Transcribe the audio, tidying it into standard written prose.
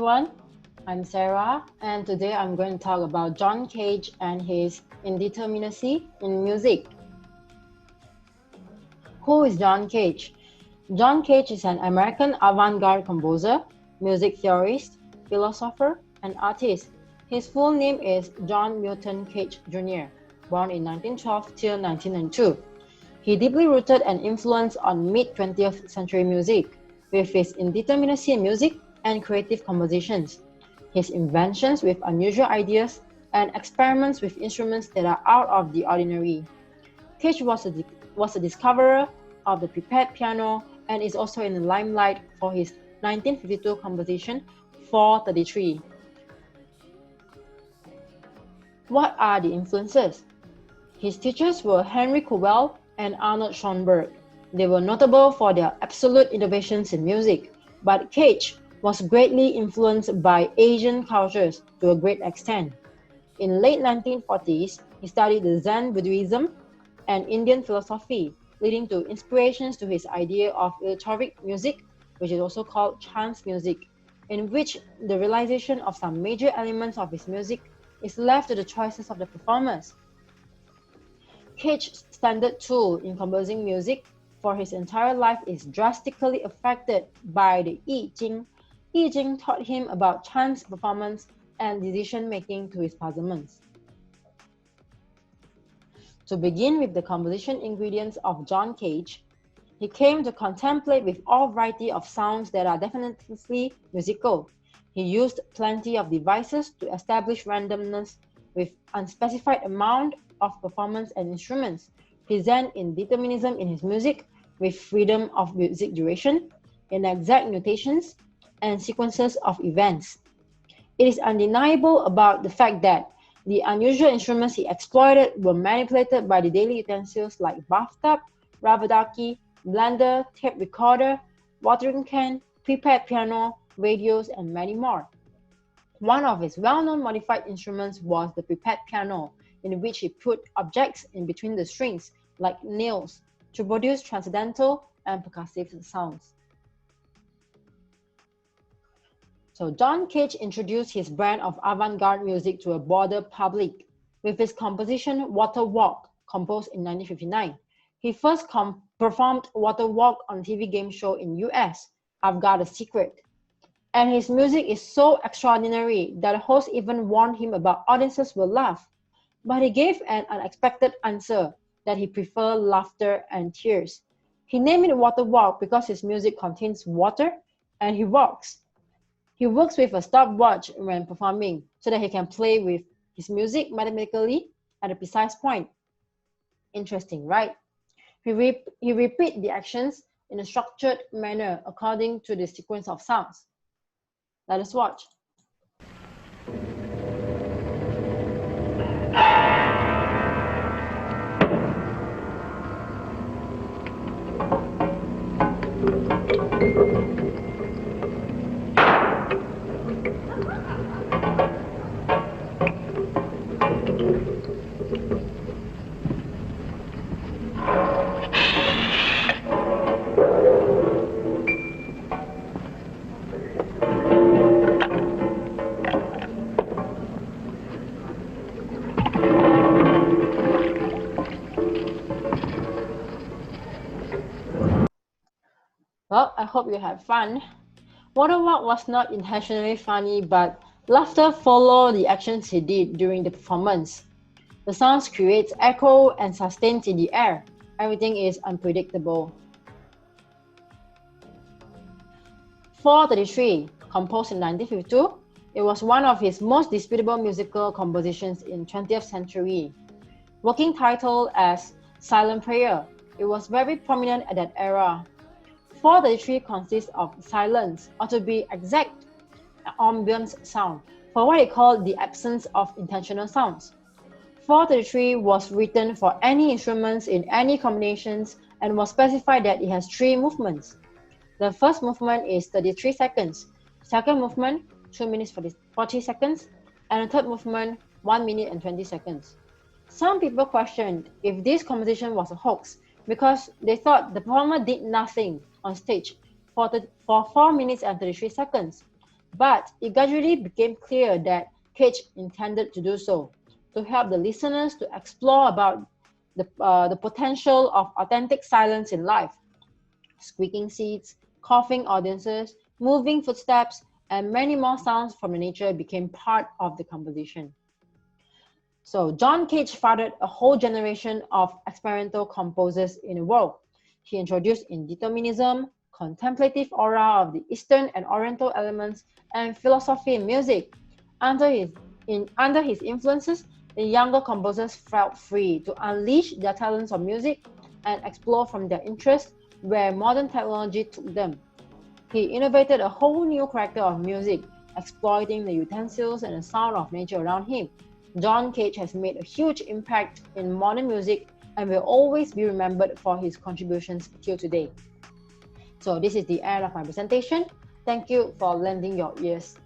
everyone, I'm Sarah, and today I'm going to talk about John Cage and his Indeterminacy in music. Who is John Cage? John Cage is an American avant-garde composer, music theorist, philosopher, and artist. His full name is John Milton Cage Jr., born in 1912 till 1992. He deeply rooted and influenced on mid-20th century music, with his indeterminacy in music and creative compositions, his inventions with unusual ideas, and experiments with instruments that are out of the ordinary. Cage was a discoverer of the prepared piano and is also in the limelight for his 1952 composition 433. What are the influences? His teachers were Henry Cowell and Arnold Schoenberg. They were notable for their absolute innovations in music, but Cage was greatly influenced by Asian cultures to a great extent. In late 1940s, he studied the Zen Buddhism and Indian philosophy, leading to inspirations to his idea of electronic music, which is also called trance music, in which the realization of some major elements of his music is left to the choices of the performers. Cage's standard tool in composing music for his entire life is drastically affected by the I Ching. I Ching taught him about trance performance and decision-making to his puzzlements. To begin with the composition ingredients of John Cage, he came to contemplate with all variety of sounds that are definitively musical. He used plenty of devices to establish randomness with unspecified amount of performance and instruments, present in determinism in his music with freedom of music duration, inexact notations, and sequences of events. It is undeniable about the fact that the unusual instruments he exploited were manipulated by the daily utensils like bathtub, rubber ducky, blender, tape recorder, watering can, prepared piano, radios, and many more. One of his well-known modified instruments was the prepared piano, in which he put objects in between the strings, like nails, to produce transcendental and percussive sounds. So John Cage introduced his brand of avant-garde music to a broader public with his composition Water Walk, composed in 1959. He first performed Water Walk on a TV game show in US, I've Got a Secret. And his music is so extraordinary that the host even warned him about audiences will laugh. But he gave an unexpected answer that he preferred laughter and tears. He named it Water Walk because his music contains water and he walks. He works with a stopwatch when performing so that he can play with his music mathematically at a precise point. Interesting, right? He repeats the actions in a structured manner according to the sequence of sounds. Let us watch. Well, I hope you had fun. Waterwalk was not intentionally funny, but laughter followed the actions he did during the performance. The sounds create echo and sustains in the air. Everything is unpredictable. 433, composed in 1952, it was one of his most disputable musical compositions in 20th century. Working title as Silent Prayer, it was very prominent at that era. 433 consists of silence, or to be exact, ambience sound, for what he called the absence of intentional sounds. 433 was written for any instruments in any combinations and was specified that it has 3 movements. The first movement is 33 seconds, second movement 2 minutes 40 seconds, and the third movement 1 minute and 20 seconds. Some people questioned if this composition was a hoax because they thought the performer did nothing on stage for 4 minutes and 33 seconds. But it gradually became clear that Cage intended to do so, to help the listeners to explore about the potential of authentic silence in life. Squeaking seats, coughing audiences, moving footsteps, and many more sounds from the nature became part of the composition. So John Cage fathered a whole generation of experimental composers in the world. He introduced indeterminism, contemplative aura of the Eastern and Oriental elements, and philosophy in music. Under his influences, the younger composers felt free to unleash their talents of music and explore from their interests where modern technology took them. He innovated a whole new character of music, exploiting the utensils and the sound of nature around him. John Cage has made a huge impact in modern music and will always be remembered for his contributions till today. So this is the end of my presentation. Thank you for lending your ears.